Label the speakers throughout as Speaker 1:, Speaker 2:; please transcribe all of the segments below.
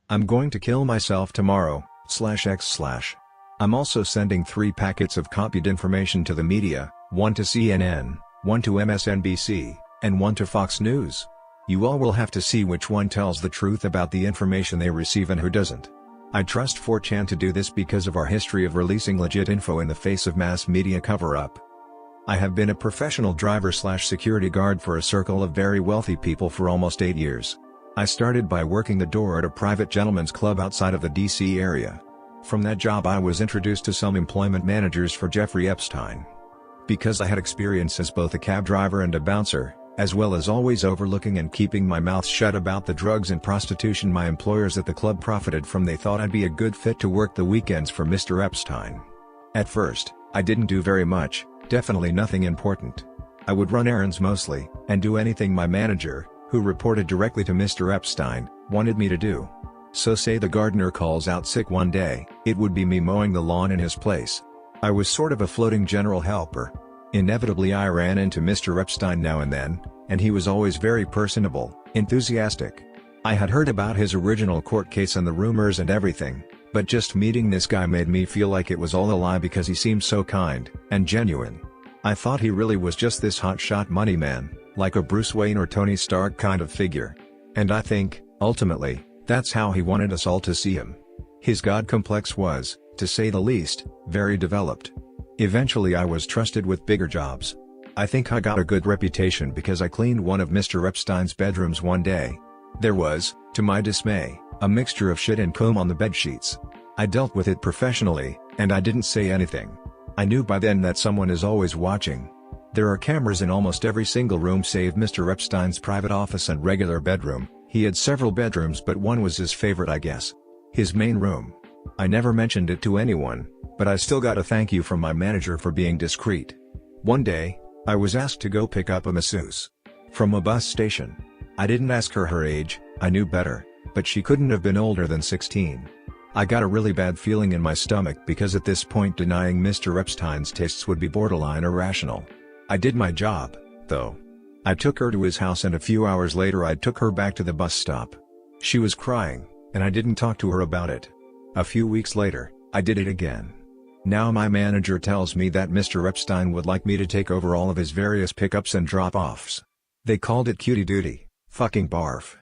Speaker 1: I'm going to kill myself tomorrow, /x/. I'm also sending 3 packets of copied information to the media, 1 to CNN, 1 to MSNBC, and 1 to Fox News. You all will have to see which one tells the truth about the information they receive and who doesn't. I trust 4chan to do this because of our history of releasing legit info in the face of mass media cover-up. I have been a professional driver/security guard for a circle of very wealthy people for almost 8 years. I started by working the door at a private gentleman's club outside of the DC area. From that job I was introduced to some employment managers for Jeffrey Epstein. Because I had experience as both a cab driver and a bouncer, as well as always overlooking and keeping my mouth shut about the drugs and prostitution my employers at the club profited from, they thought I'd be a good fit to work the weekends for Mr. Epstein. At first, I didn't do very much, definitely nothing important. I would run errands mostly, and do anything my manager, who reported directly to Mr. Epstein, wanted me to do. So say the gardener calls out sick one day, it would be me mowing the lawn in his place. I was sort of a floating general helper. Inevitably I ran into Mr. Epstein now and then, and he was always very personable, enthusiastic. I had heard about his original court case and the rumors and everything, but just meeting this guy made me feel like it was all a lie because he seemed so kind and genuine. I thought he really was just this hotshot money man, like a Bruce Wayne or Tony Stark kind of figure. And I think, ultimately, that's how he wanted us all to see him. His God complex was, to say the least, very developed. Eventually I was trusted with bigger jobs. I think I got a good reputation because I cleaned one of Mr. Epstein's bedrooms one day. There was, to my dismay, a mixture of shit and comb on the bedsheets. I dealt with it professionally, and I didn't say anything. I knew by then that someone is always watching. There are cameras in almost every single room save Mr. Epstein's private office and regular bedroom. He had several bedrooms but one was his favorite, I guess. His main room. I never mentioned it to anyone, but I still got a thank you from my manager for being discreet. One day, I was asked to go pick up a masseuse from a bus station. I didn't ask her age, I knew better, but she couldn't have been older than 16. I got a really bad feeling in my stomach because at this point denying Mr. Epstein's tastes would be borderline irrational. I did my job, though. I took her to his house and a few hours later I took her back to the bus stop. She was crying, and I didn't talk to her about it. A few weeks later, I did it again. Now my manager tells me that Mr. Epstein would like me to take over all of his various pickups and drop-offs. They called it cutie duty, fucking barf.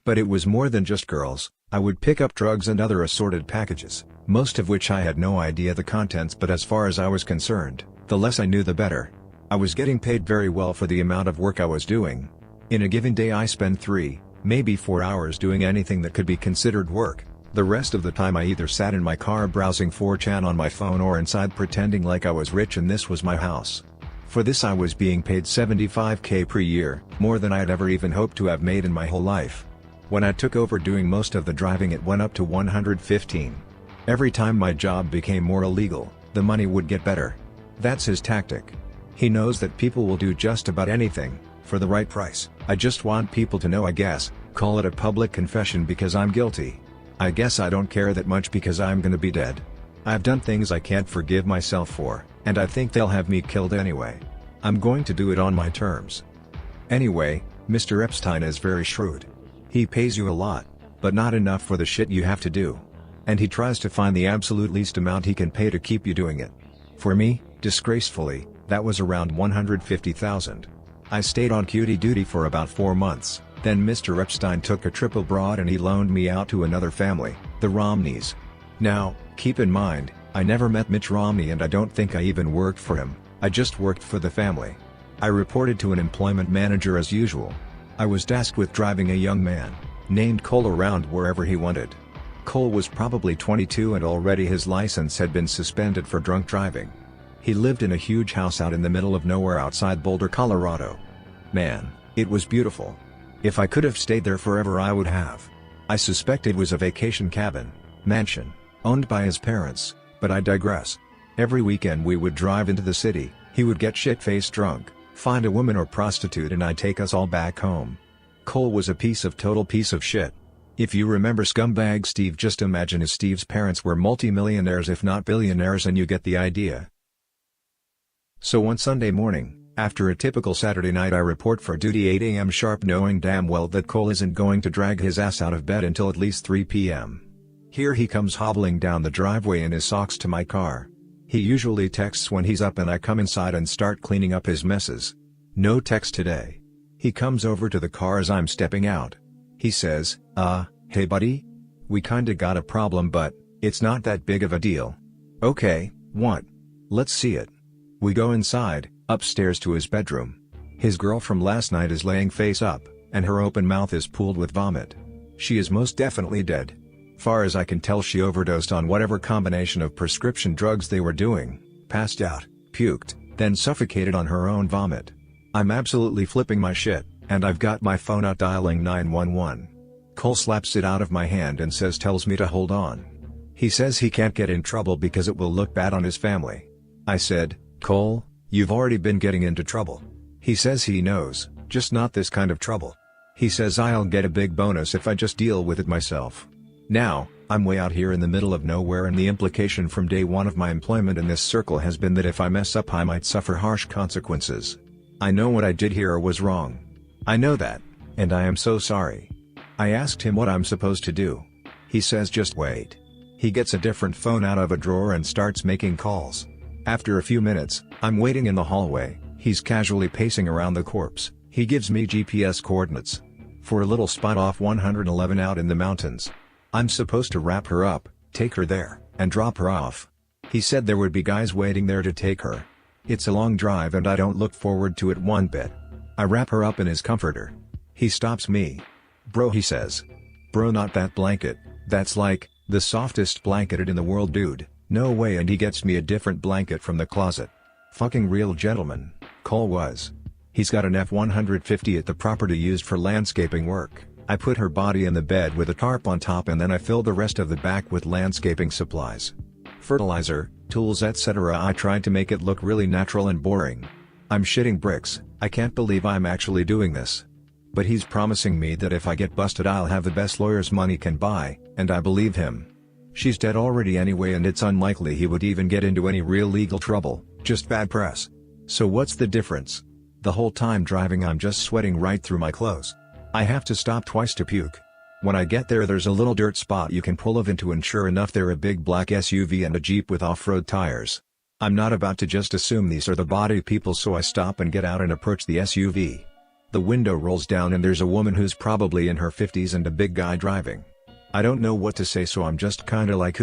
Speaker 1: But it was more than just girls. I would pick up drugs and other assorted packages, most of which I had no idea the contents, but as far as I was concerned, the less I knew the better. I was getting paid very well for the amount of work I was doing. In a given day I spend 3, maybe 4 hours doing anything that could be considered work. The rest of the time I either sat in my car browsing 4chan on my phone or inside pretending like I was rich and this was my house. For this I was being paid $75,000 per year, more than I had ever even hoped to have made in my whole life. When I took over doing most of the driving it went up to $115,000. Every time my job became more illegal, the money would get better. That's his tactic. He knows that people will do just about anything, for the right price. I just want people to know, I guess, call it a public confession because I'm guilty. I guess I don't care that much because I'm gonna be dead. I've done things I can't forgive myself for, and I think they'll have me killed anyway. I'm going to do it on my terms. Anyway, Mr. Epstein is very shrewd. He pays you a lot, but not enough for the shit you have to do. And he tries to find the absolute least amount he can pay to keep you doing it. For me, disgracefully, that was around $150,000. I stayed on cutie duty for about 4 months, then Mr. Epstein took a trip abroad and he loaned me out to another family, the Romneys. Now, keep in mind, I never met Mitch Romney and I don't think I even worked for him, I just worked for the family. I reported to an employment manager as usual. I was tasked with driving a young man, named Cole, around wherever he wanted. Cole was probably 22 and already his license had been suspended for drunk driving. He lived in a huge house out in the middle of nowhere outside Boulder, Colorado. Man, it was beautiful. If I could have stayed there forever I would have. I suspect it was a vacation cabin, mansion, owned by his parents, but I digress. Every weekend we would drive into the city, he would get shit-faced drunk, find a woman or prostitute and I'd take us all back home. Cole was a total piece of shit. If you remember Scumbag Steve, just imagine if Steve's parents were multi-millionaires if not billionaires and you get the idea. So one Sunday morning, After a typical Saturday night I report for duty 8 a.m. sharp, knowing damn well that Cole isn't going to drag his ass out of bed until at least 3 p.m. Here he comes hobbling down the driveway in his socks to my car. He usually texts when he's up and I come inside and start cleaning up his messes. No text today. He comes over to the car as I'm stepping out. He says, hey buddy? We kinda got a problem but it's not that big of a deal. Okay, what? Let's see it. We go inside, upstairs to his bedroom. His girl from last night is laying face up, and her open mouth is pooled with vomit. She is most definitely dead. Far as I can tell, she overdosed on whatever combination of prescription drugs they were doing, passed out, puked, then suffocated on her own vomit. I'm absolutely flipping my shit, and I've got my phone out dialing 911. Cole slaps it out of my hand and tells me to hold on. He says he can't get in trouble because it will look bad on his family. I said, Cole, you've already been getting into trouble. He says he knows, just not this kind of trouble. He says I'll get a big bonus if I just deal with it myself. Now, I'm way out here in the middle of nowhere, and the implication from day one of my employment in this circle has been that if I mess up I might suffer harsh consequences. I know what I did here was wrong. I know that, and I am so sorry. I asked him what I'm supposed to do. He says just wait. He gets a different phone out of a drawer and starts making calls. After a few minutes, I'm waiting in the hallway. He's casually pacing around the corpse. He gives me GPS coordinates for a little spot off 111 out in the mountains. I'm supposed to wrap her up, take her there, and drop her off. He said there would be guys waiting there to take her. It's a long drive and I don't look forward to it one bit. I wrap her up in his comforter. He stops me. Bro, he says. Bro, not that blanket, that's like the softest blanket in the world, dude. No way. And he gets me a different blanket from the closet. Fucking real gentleman, Cole was. He's got an F-150 at the property used for landscaping work. I put her body in the bed with a tarp on top, and then I fill the rest of the back with landscaping supplies. Fertilizer, tools, etc. I tried to make it look really natural and boring. I'm shitting bricks. I can't believe I'm actually doing this. But he's promising me that if I get busted I'll have the best lawyers money can buy, and I believe him. She's dead already anyway, and it's unlikely he would even get into any real legal trouble, just bad press. So what's the difference? The whole time driving I'm just sweating right through my clothes. I have to stop twice to puke. When I get there's a little dirt spot you can pull over into, and sure enough there a big black SUV and a Jeep with off-road tires. I'm not about to just assume these are the body people, so I stop and get out and approach the SUV. The window rolls down and there's a woman who's probably in her 50s and a big guy driving. I don't know what to say, so I'm just kinda like,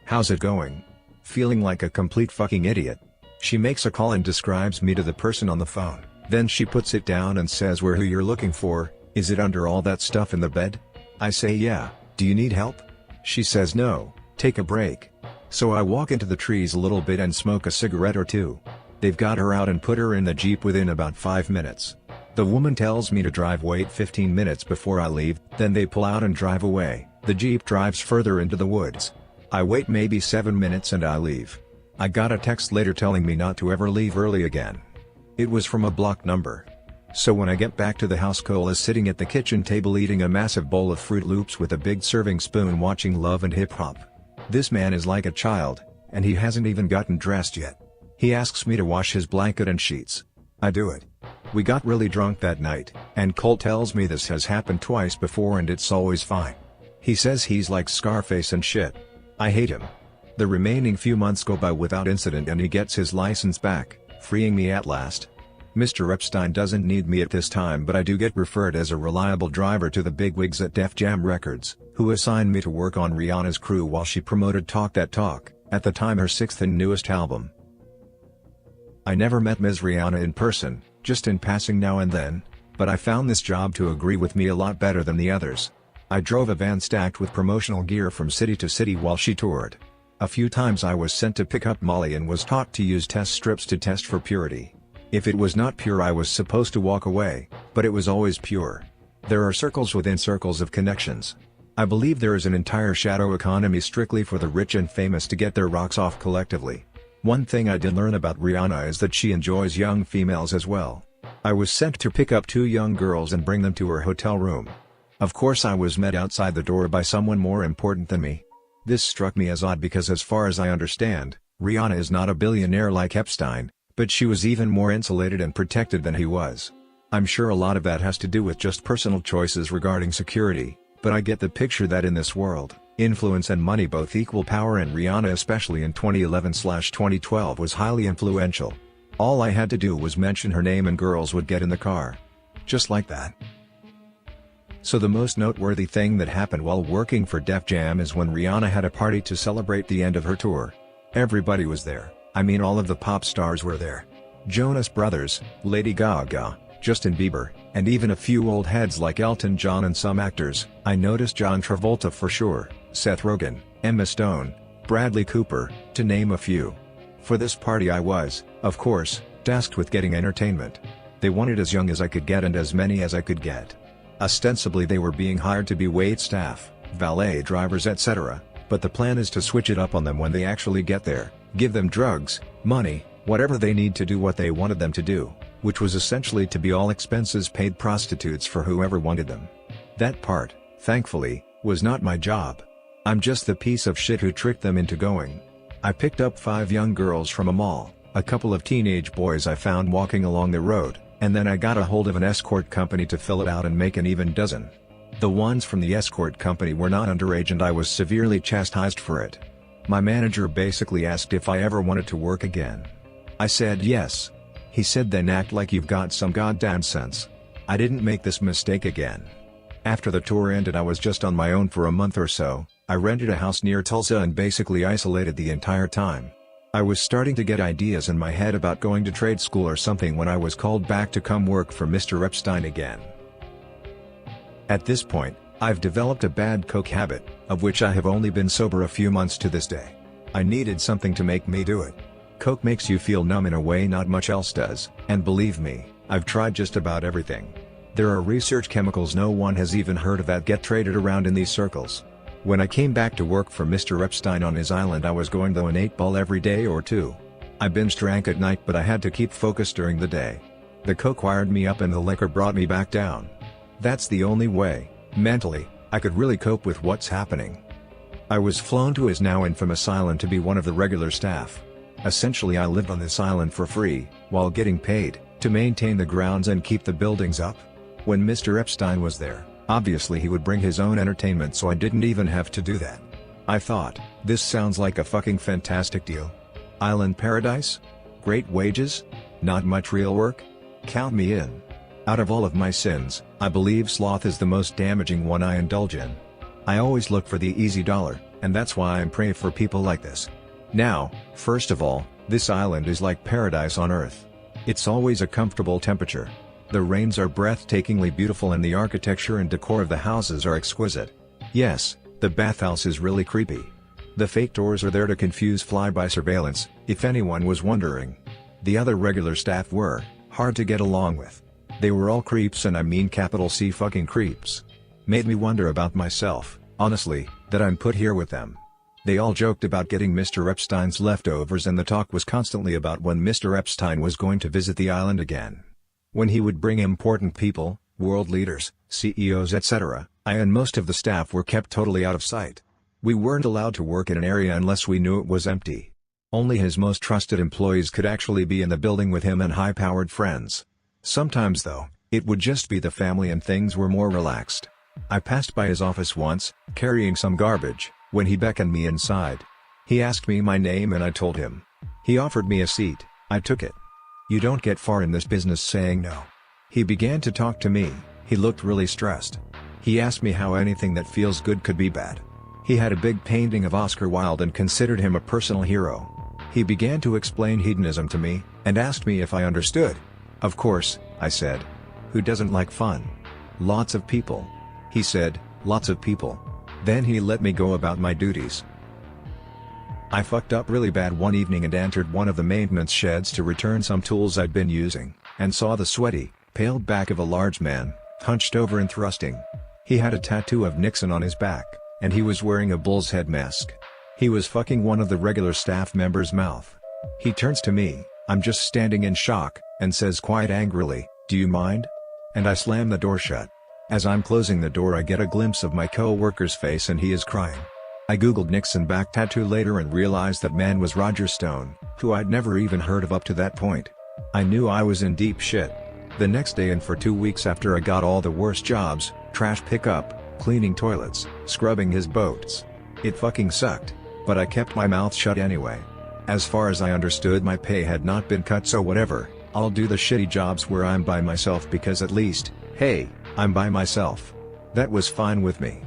Speaker 1: how's it going? Feeling like a complete fucking idiot. She makes a call and describes me to the person on the phone. Then she puts it down and says, "We're who you're looking for. Is it under all that stuff in the bed?" I say, "Yeah, do you need help?" She says, "No, take a break." So I walk into the trees a little bit and smoke a cigarette or two. They've got her out and put her in the Jeep within about 5 minutes. The woman tells me to wait 15 minutes before I leave, then they pull out and drive away. The Jeep drives further into the woods. I wait maybe 7 minutes and I leave. I got a text later telling me not to ever leave early again. It was from a blocked number. So when I get back to the house, Cole is sitting at the kitchen table eating a massive bowl of Fruit Loops with a big serving spoon, watching Love and Hip Hop. This man is like a child, and he hasn't even gotten dressed yet. He asks me to wash his blanket and sheets. I do it. We got really drunk that night, and Cole tells me this has happened twice before and it's always fine. He says he's like Scarface and shit. I hate him. The remaining few months go by without incident and he gets his license back, freeing me at last. Mr. Epstein doesn't need me at this time, but I do get referred as a reliable driver to the bigwigs at Def Jam Records, who assigned me to work on Rihanna's crew while she promoted Talk That Talk, at the time her 6th and newest album. I never met Ms. Rihanna in person, just in passing now and then, but I found this job to agree with me a lot better than the others. I drove a van stacked with promotional gear from city to city while she toured. A few times I was sent to pick up Molly and was taught to use test strips to test for purity. If it was not pure I was supposed to walk away, but it was always pure. There are circles within circles of connections. I believe there is an entire shadow economy strictly for the rich and famous to get their rocks off collectively. One thing I did learn about Rihanna is that she enjoys young females as well. I was sent to pick up 2 young girls and bring them to her hotel room. Of course I was met outside the door by someone more important than me. This struck me as odd because as far as I understand, Rihanna is not a billionaire like Epstein, But she was even more insulated and protected than he was. I'm sure a lot of that has to do with just personal choices regarding security, but I get the picture that in this world, influence and money both equal power, and Rihanna especially in 2011/2012 was highly influential. All I had to do was mention her name and girls would get in the car. Just like that. So the most noteworthy thing that happened while working for Def Jam is when Rihanna had a party to celebrate the end of her tour. Everybody was there. I mean, all of the pop stars were there. Jonas Brothers, Lady Gaga, Justin Bieber, and even a few old heads like Elton John and some actors. I noticed John Travolta for sure, Seth Rogen, Emma Stone, Bradley Cooper, to name a few. For this party I was, of course, tasked with getting entertainment. They wanted as young as I could get and as many as I could get. Ostensibly they were being hired to be wait staff, valet drivers, etc., but the plan is to switch it up on them when they actually get there, give them drugs, money, whatever they need to do what they wanted them to do, which was essentially to be all expenses paid prostitutes for whoever wanted them. That part, thankfully, was not my job. I'm just the piece of shit who tricked them into going. I picked up 5 young girls from a mall, a couple of teenage boys I found walking along the road, and then I got a hold of an escort company to fill it out and make an even dozen. The ones from the escort company were not underage and I was severely chastised for it. My manager basically asked if I ever wanted to work again. I said yes. He said, then act like you've got some goddamn sense. I didn't make this mistake again. After the tour ended I was just on my own for a month or so. I rented a house near Tulsa and basically isolated the entire time. I was starting to get ideas in my head about going to trade school or something when I was called back to come work for Mr. Epstein again. At this point, I've developed a bad coke habit, of which I have only been sober a few months to this day. I needed something to make me do it. Coke makes you feel numb in a way not much else does, and believe me, I've tried just about everything. There are research chemicals no one has even heard of that get traded around in these circles. When I came back to work for Mr. Epstein on his island I was going to an 8-ball every day or two. I binge drank at night but I had to keep focused during the day. The coke wired me up and the liquor brought me back down. That's the only way, mentally, I could really cope with what's happening. I was flown to his now infamous island to be one of the regular staff. Essentially I lived on this island for free, while getting paid, to maintain the grounds and keep the buildings up. When Mr. Epstein was there, obviously he would bring his own entertainment so I didn't even have to do that. I thought, this sounds like a fucking fantastic deal. Island paradise? Great wages? Not much real work? Count me in. Out of all of my sins, I believe sloth is the most damaging one I indulge in. I always look for the easy dollar, and that's why I'm praying for people like this. Now, first of all, this island is like paradise on earth. It's always a comfortable temperature. The rains are breathtakingly beautiful and the architecture and decor of the houses are exquisite. Yes, the bathhouse is really creepy. The fake doors are there to confuse flyby surveillance, if anyone was wondering. The other regular staff were hard to get along with. They were all creeps, and I mean capital C fucking creeps. Made me wonder about myself, honestly, that I'm put here with them. They all joked about getting Mr. Epstein's leftovers and the talk was constantly about when Mr. Epstein was going to visit the island again. When he would bring important people, world leaders, CEOs, etc., I and most of the staff were kept totally out of sight. We weren't allowed to work in an area unless we knew it was empty. Only his most trusted employees could actually be in the building with him and high-powered friends. Sometimes though, it would just be the family and things were more relaxed. I passed by his office once, carrying some garbage, when he beckoned me inside. He asked me my name and I told him. He offered me a seat, I took it. You don't get far in this business saying no. He began to talk to me, he looked really stressed. He asked me how anything that feels good could be bad. He had a big painting of Oscar Wilde and considered him a personal hero. He began to explain hedonism to me, and asked me if I understood. Of course, I said. Who doesn't like fun? Lots of people. He said, lots of people. Then he let me go about my duties. I fucked up really bad one evening and entered one of the maintenance sheds to return some tools I'd been using, and saw the sweaty, pale back of a large man, hunched over and thrusting. He had a tattoo of Nixon on his back, and he was wearing a bull's head mask. He was fucking one of the regular staff members' mouth. He turns to me, I'm just standing in shock, and says quite angrily, "Do you mind?" And I slam the door shut. As I'm closing the door I get a glimpse of my co-worker's face and he is crying. I googled Nixon back tattoo later and realized that man was Roger Stone, who I'd never even heard of up to that point. I knew I was in deep shit. The next day and for 2 weeks after I got all the worst jobs, trash pickup, cleaning toilets, scrubbing his boats. It fucking sucked, but I kept my mouth shut anyway. As far as I understood, my pay had not been cut, so whatever, I'll do the shitty jobs where I'm by myself because at least, hey, I'm by myself. That was fine with me.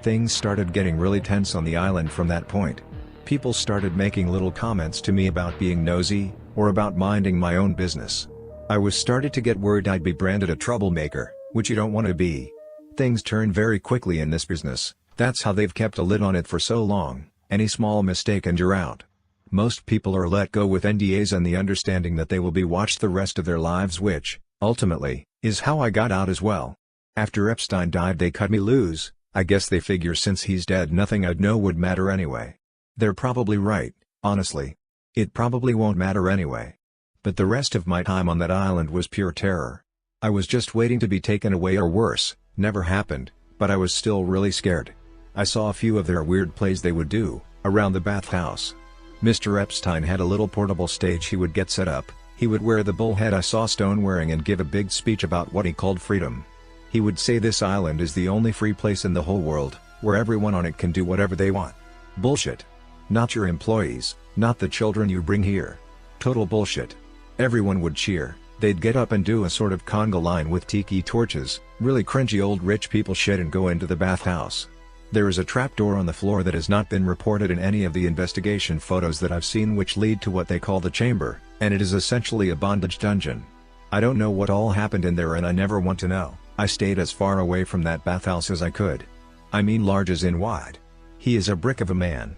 Speaker 1: Things started getting really tense on the island from that point. People started making little comments to me about being nosy, or about minding my own business. I was started to get worried I'd be branded a troublemaker, which you don't want to be. Things turn very quickly in this business. That's how they've kept a lid on it for so long. Any small mistake and you're out. Most people are let go with NDAs and the understanding that they will be watched the rest of their lives, which, ultimately, is how I got out as well. After Epstein died they cut me loose. I guess they figure since he's dead nothing I'd know would matter anyway. They're probably right, honestly. It probably won't matter anyway. But the rest of my time on that island was pure terror. I was just waiting to be taken away, or worse, never happened, but I was still really scared. I saw a few of their weird plays they would do, around the bathhouse. Mr. Epstein had a little portable stage he would get set up. He would wear the bullhead I saw Stone wearing and give a big speech about what he called freedom. He would say this island is the only free place in the whole world, where everyone on it can do whatever they want. Bullshit. Not your employees, not the children you bring here. Total bullshit. Everyone would cheer, they'd get up and do a sort of conga line with tiki torches, really cringy old rich people shit, and go into the bathhouse. There is a trapdoor on the floor that has not been reported in any of the investigation photos that I've seen, which lead to what they call the chamber, and it is essentially a bondage dungeon. I don't know what all happened in there and I never want to know. I stayed as far away from that bathhouse as I could. I mean large as in wide. He is a brick of a man.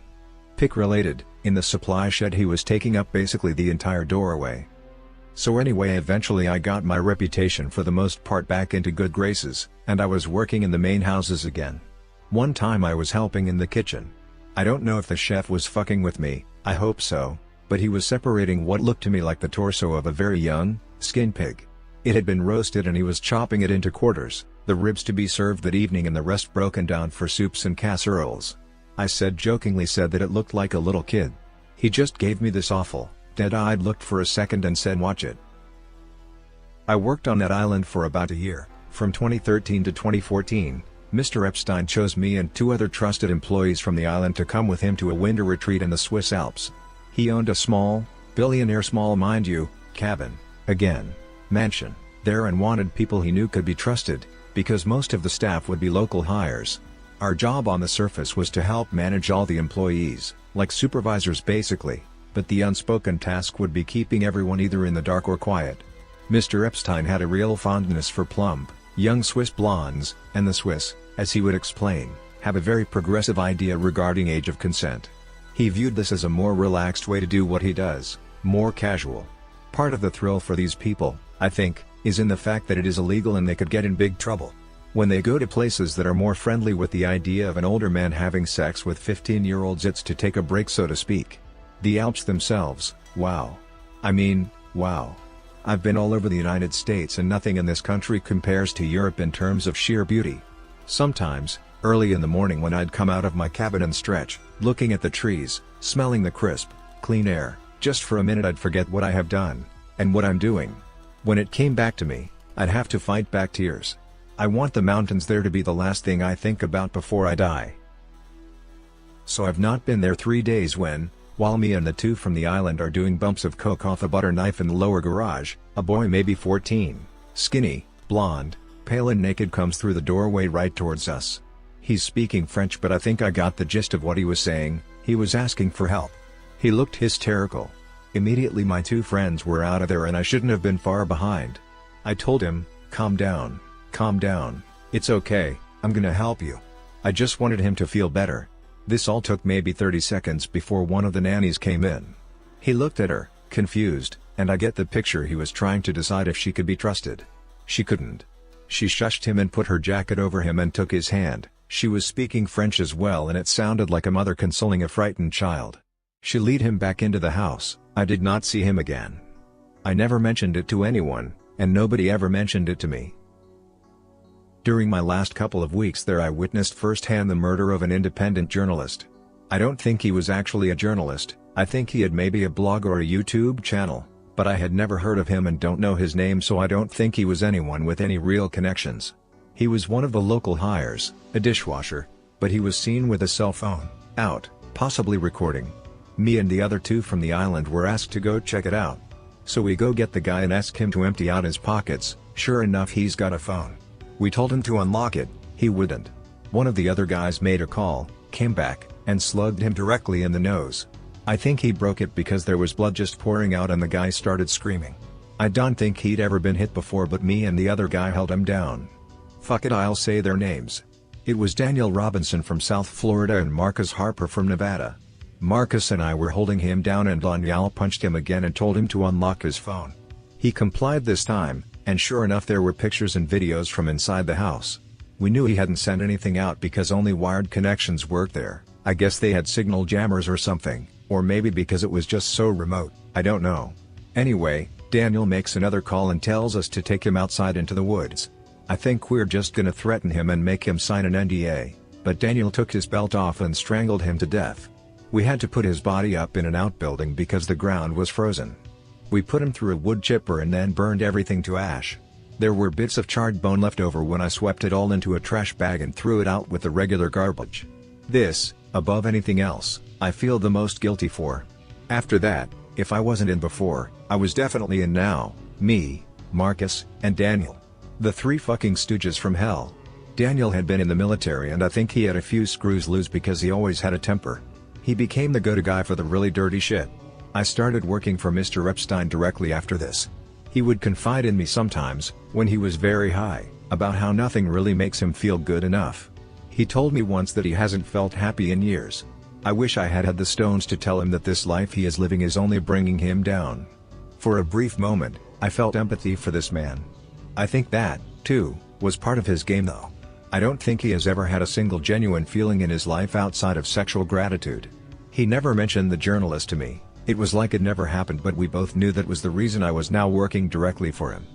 Speaker 1: Pick related, in the supply shed he was taking up basically the entire doorway. So anyway, eventually I got my reputation for the most part back into good graces, and I was working in the main houses again. One time I was helping in the kitchen. I don't know if the chef was fucking with me, I hope so, but he was separating what looked to me like the torso of a very young, skinned pig. It had been roasted and he was chopping it into quarters, the ribs to be served that evening and the rest broken down for soups and casseroles. I jokingly said that it looked like a little kid. He just gave me this awful, dead-eyed look for a second and said, "Watch it." I worked on that island for about a year. From 2013 to 2014, Mr. Epstein chose me and 2 other trusted employees from the island to come with him to a winter retreat in the Swiss Alps. He owned a small, billionaire small mind you, cabin, again, mansion, there, and wanted people he knew could be trusted, because most of the staff would be local hires. Our job on the surface was to help manage all the employees, like supervisors basically, but the unspoken task would be keeping everyone either in the dark or quiet. Mr. Epstein had a real fondness for plump, young Swiss blondes, and the Swiss, as he would explain, have a very progressive idea regarding age of consent. He viewed this as a more relaxed way to do what he does, more casual. Part of the thrill for these people, I think, is in the fact that it is illegal and they could get in big trouble. When they go to places that are more friendly with the idea of an older man having sex with 15-year-olds, it's to take a break, so to speak. The Alps themselves, wow. I mean, wow. I've been all over the United States and nothing in this country compares to Europe in terms of sheer beauty. Sometimes, early in the morning when I'd come out of my cabin and stretch, looking at the trees, smelling the crisp, clean air, just for a minute I'd forget what I have done, and what I'm doing. When it came back to me, I'd have to fight back tears. I want the mountains there to be the last thing I think about before I die. So I've not been there 3 days when, while me and the 2 from the island are doing bumps of coke off a butter knife in the lower garage, a boy maybe 14, skinny, blonde, pale and naked comes through the doorway right towards us. He's speaking French, but I think I got the gist of what he was saying. He was asking for help. He looked hysterical. Immediately my 2 friends were out of there and I shouldn't have been far behind. I told him, calm down, it's okay, I'm gonna help you. I just wanted him to feel better. This all took maybe 30 seconds before one of the nannies came in. He looked at her, confused, and I get the picture he was trying to decide if she could be trusted. She couldn't. She shushed him and put her jacket over him and took his hand. She was speaking French as well and it sounded like a mother consoling a frightened child. She led him back into the house. I did not see him again. I never mentioned it to anyone, and nobody ever mentioned it to me. During my last couple of weeks there I witnessed firsthand the murder of an independent journalist. I don't think he was actually a journalist. I think he had maybe a blog or a YouTube channel, but I had never heard of him and don't know his name, so I don't think he was anyone with any real connections. He was one of the local hires, a dishwasher, but he was seen with a cell phone, out, possibly recording. Me and the other two from the island were asked to go check it out. So we go get the guy and ask him to empty out his pockets. Sure enough, he's got a phone. We told him to unlock it, he wouldn't. One of the other guys made a call, came back, and slugged him directly in the nose. I think he broke it because there was blood just pouring out and the guy started screaming. I don't think he'd ever been hit before, but me and the other guy held him down. Fuck it, I'll say their names. It was Daniel Robinson from South Florida and Marcus Harper from Nevada. Marcus and I were holding him down and Daniel punched him again and told him to unlock his phone. He complied this time, and sure enough there were pictures and videos from inside the house. We knew he hadn't sent anything out because only wired connections worked there. I guess they had signal jammers or something, or maybe because it was just so remote, I don't know. Anyway, Daniel makes another call and tells us to take him outside into the woods. I think we're just gonna threaten him and make him sign an NDA, but Daniel took his belt off and strangled him to death. We had to put his body up in an outbuilding because the ground was frozen. We put him through a wood chipper and then burned everything to ash. There were bits of charred bone left over when I swept it all into a trash bag and threw it out with the regular garbage. This, above anything else, I feel the most guilty for. After that, if I wasn't in before, I was definitely in now. Me, Marcus, and Daniel. The three fucking stooges from hell. Daniel had been in the military and I think he had a few screws loose because he always had a temper. He became the go-to guy for the really dirty shit. I started working for Mr. Epstein directly after this. He would confide in me sometimes, when he was very high, about how nothing really makes him feel good enough. He told me once that he hasn't felt happy in years. I wish I had the stones to tell him that this life he is living is only bringing him down. For a brief moment, I felt empathy for this man. I think that, too, was part of his game though. I don't think he has ever had a single genuine feeling in his life outside of sexual gratitude. He never mentioned the journalist to me. It was like it never happened, but we both knew that was the reason I was now working directly for him.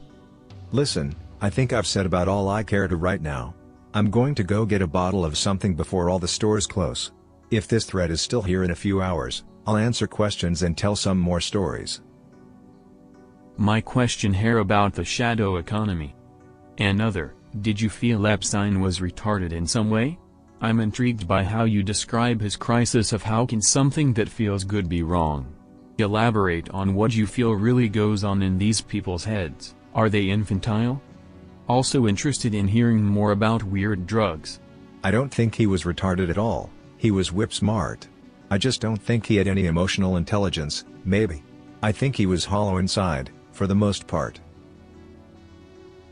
Speaker 1: Listen, I think I've said about all I care to right now. I'm going to go get a bottle of something before all the stores close. If this thread is still here in a few hours, I'll answer questions and tell some more stories.
Speaker 2: My question here about the shadow economy. Another, did you feel Epstein was retarded in some way? I'm intrigued by how you describe his crisis of how can something that feels good be wrong. Elaborate on what you feel really goes on in these people's heads. Are they infantile? Also interested in hearing more about weird drugs.
Speaker 1: I don't think he was retarded at all. He was whip smart. I just don't think he had any emotional intelligence, maybe. I think he was hollow inside, for the most part.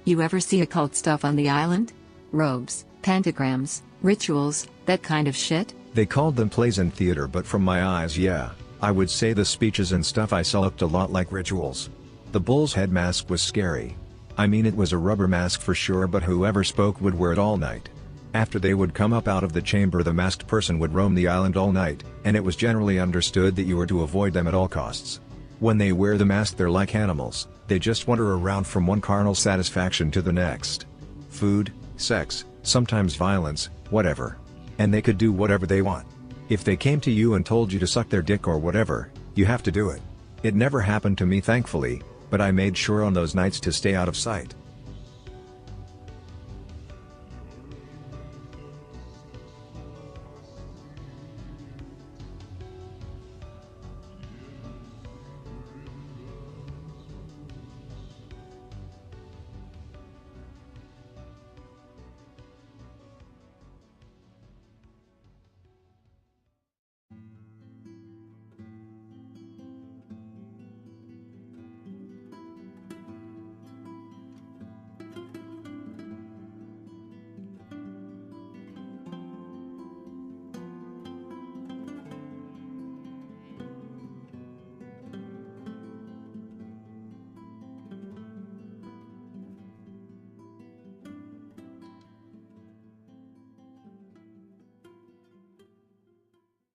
Speaker 3: You ever see occult stuff on the island? Robes, pentagrams, rituals, that kind of shit?
Speaker 1: They called them plays in theater, but from my eyes, yeah, I would say the speeches and stuff I saw looked a lot like rituals. The bull's head mask was scary. I mean, it was a rubber mask for sure, but whoever spoke would wear it all night. After they would come up out of the chamber, the masked person would roam the island all night, and it was generally understood that you were to avoid them at all costs. When they wear the mask, they're like animals. They just wander around from one carnal satisfaction to the next. Food, sex, sometimes violence, whatever. And they could do whatever they want. If they came to you and told you to suck their dick or whatever, you have to do it. It never happened to me, thankfully, but I made sure on those nights to stay out of sight.